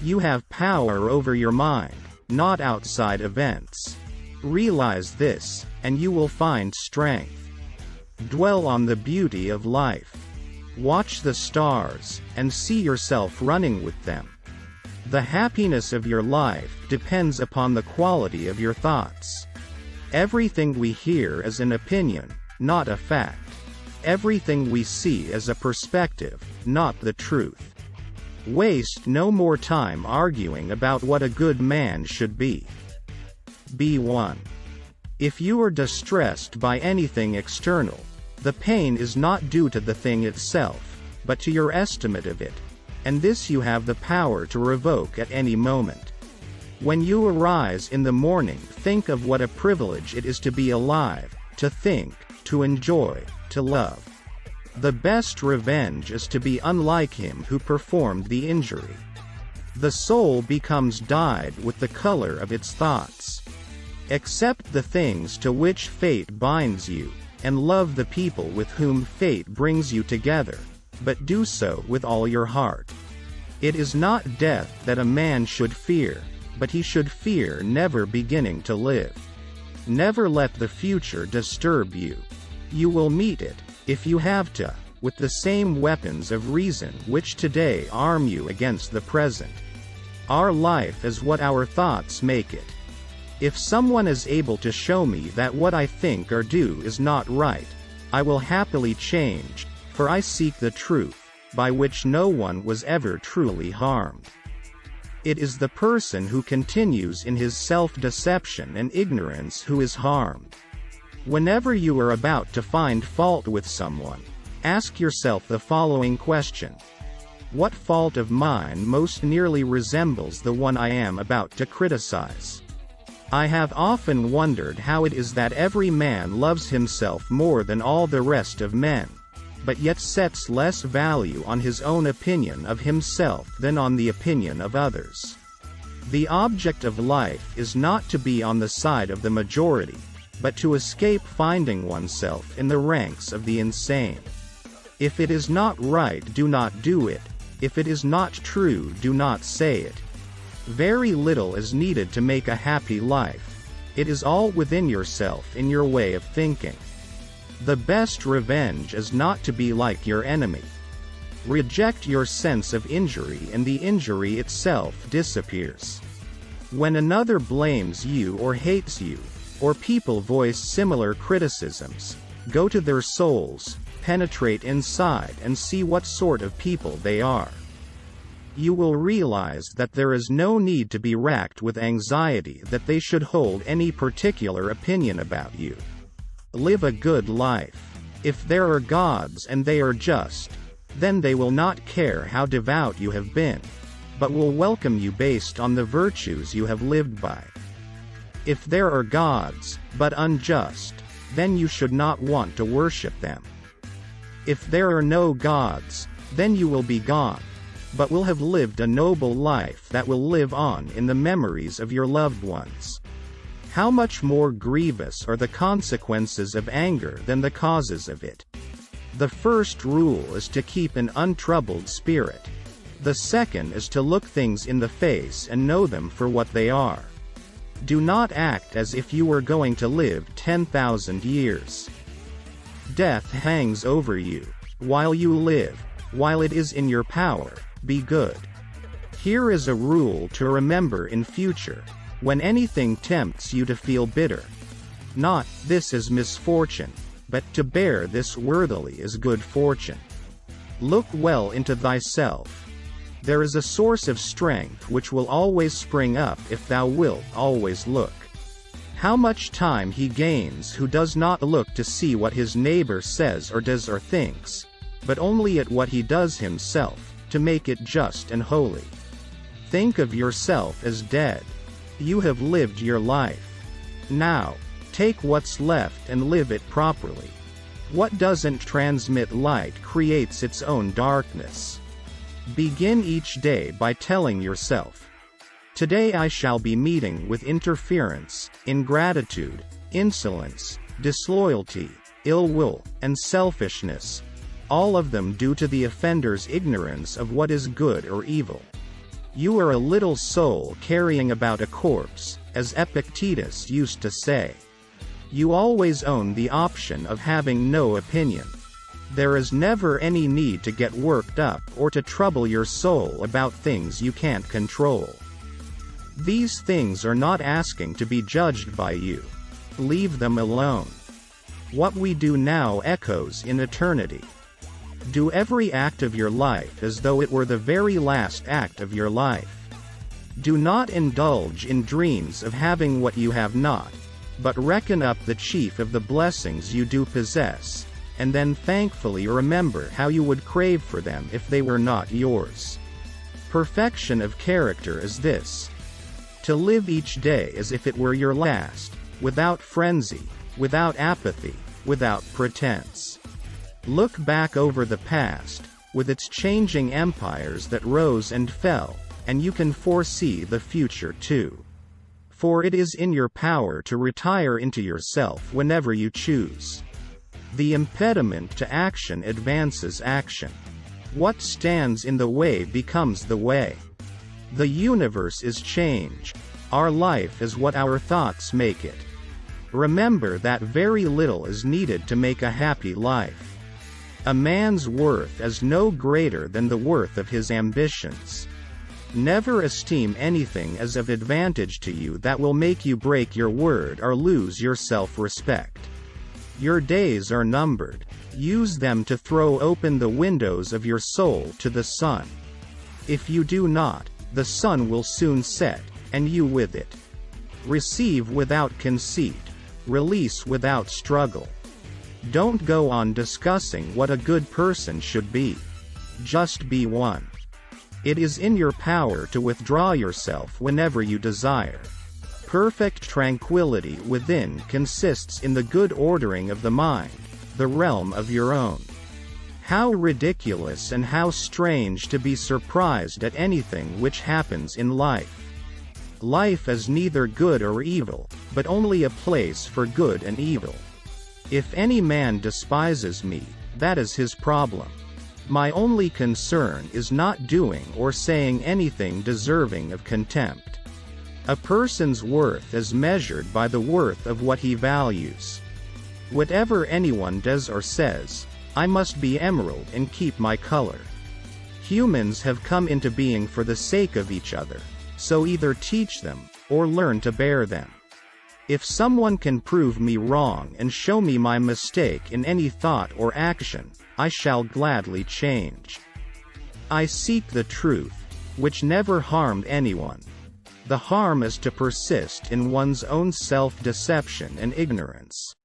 You have power over your mind, not outside events. Realize this, and you will find strength. Dwell on the beauty of life. Watch the stars, and see yourself running with them. The happiness of your life depends upon the quality of your thoughts. Everything we hear is an opinion, not a fact. Everything we see is a perspective, not the truth. Waste no more time arguing about what a good man should be. Be one. If you are distressed by anything external, the pain is not due to the thing itself, but to your estimate of it, and this you have the power to revoke at any moment. When you arise in the morning, think of what a privilege it is to be alive, to think, to enjoy, to love. The best revenge is to be unlike him who performed the injury. The soul becomes dyed with the color of its thoughts. Accept the things to which fate binds you, and love the people with whom fate brings you together, but do so with all your heart. It is not death that a man should fear, but he should fear never beginning to live. Never let the future disturb you. You will meet it, if you have to, with the same weapons of reason which today arm you against the present. Our life is what our thoughts make it. If someone is able to show me that what I think or do is not right, I will happily change, for I seek the truth, by which no one was ever truly harmed. It is the person who continues in his self-deception and ignorance who is harmed. Whenever you are about to find fault with someone, ask yourself the following question: what fault of mine most nearly resembles the one I am about to criticize? I have often wondered how it is that every man loves himself more than all the rest of men, but yet sets less value on his own opinion of himself than on the opinion of others. The object of life is not to be on the side of the majority, but to escape finding oneself in the ranks of the insane. If it is not right, do not do it. If it is not true, do not say it. Very little is needed to make a happy life. It is all within yourself, in your way of thinking. The best revenge is not to be like your enemy. Reject your sense of injury and the injury itself disappears. When another blames you or hates you, or people voice similar criticisms, go to their souls, penetrate inside and see what sort of people they are. You will realize that there is no need to be racked with anxiety that they should hold any particular opinion about you. Live a good life. If there are gods and they are just, then they will not care how devout you have been, but will welcome you based on the virtues you have lived by. If there are gods, but unjust, then you should not want to worship them. If there are no gods, then you will be gone, but will have lived a noble life that will live on in the memories of your loved ones. How much more grievous are the consequences of anger than the causes of it? The first rule is to keep an untroubled spirit. The second is to look things in the face and know them for what they are. Do not act as if you were going to live 10,000 years. Death hangs over you. While you live, while it is in your power, be good. Here is a rule to remember in future, when anything tempts you to feel bitter. Not, this is misfortune, but to bear this worthily is good fortune. Look well into thyself. There is a source of strength which will always spring up if thou wilt always look. How much time he gains who does not look to see what his neighbor says or does or thinks, but only at what he does himself, to make it just and holy. Think of yourself as dead. You have lived your life. Now, take what's left and live it properly. What doesn't transmit light creates its own darkness. Begin each day by telling yourself, today I shall be meeting with interference, ingratitude, insolence, disloyalty, ill will, and selfishness, all of them due to the offender's ignorance of what is good or evil. You are a little soul carrying about a corpse, as Epictetus used to say. You always own the option of having no opinion. There is never any need to get worked up or to trouble your soul about things you can't control. These things are not asking to be judged by you. Leave them alone. What we do now echoes in eternity. Do every act of your life as though it were the very last act of your life. Do not indulge in dreams of having what you have not, but reckon up the chief of the blessings you do possess, and then thankfully remember how you would crave for them if they were not yours. Perfection of character is this: to live each day as if it were your last, without frenzy, without apathy, without pretense. Look back over the past, with its changing empires that rose and fell, and you can foresee the future too. For it is in your power to retire into yourself whenever you choose. The impediment to action advances action. What stands in the way becomes the way. The universe is change. Our life is what our thoughts make it. Remember that very little is needed to make a happy life. A man's worth is no greater than the worth of his ambitions. Never esteem anything as of advantage to you that will make you break your word or lose your self-respect. Your days are numbered. Use them to throw open the windows of your soul to the sun. If you do not, the sun will soon set, and you with it. Receive without conceit. Release without struggle. Don't go on discussing what a good person should be. Just be one. It is in your power to withdraw yourself whenever you desire. Perfect tranquility within consists in the good ordering of the mind, the realm of your own. How ridiculous and how strange to be surprised at anything which happens in life. Life is neither good or evil, but only a place for good and evil. If any man despises me, that is his problem. My only concern is not doing or saying anything deserving of contempt. A person's worth is measured by the worth of what he values. Whatever anyone does or says, I must be emerald and keep my color. Humans have come into being for the sake of each other, so either teach them, or learn to bear them. If someone can prove me wrong and show me my mistake in any thought or action, I shall gladly change. I seek the truth, which never harmed anyone. The harm is to persist in one's own self-deception and ignorance.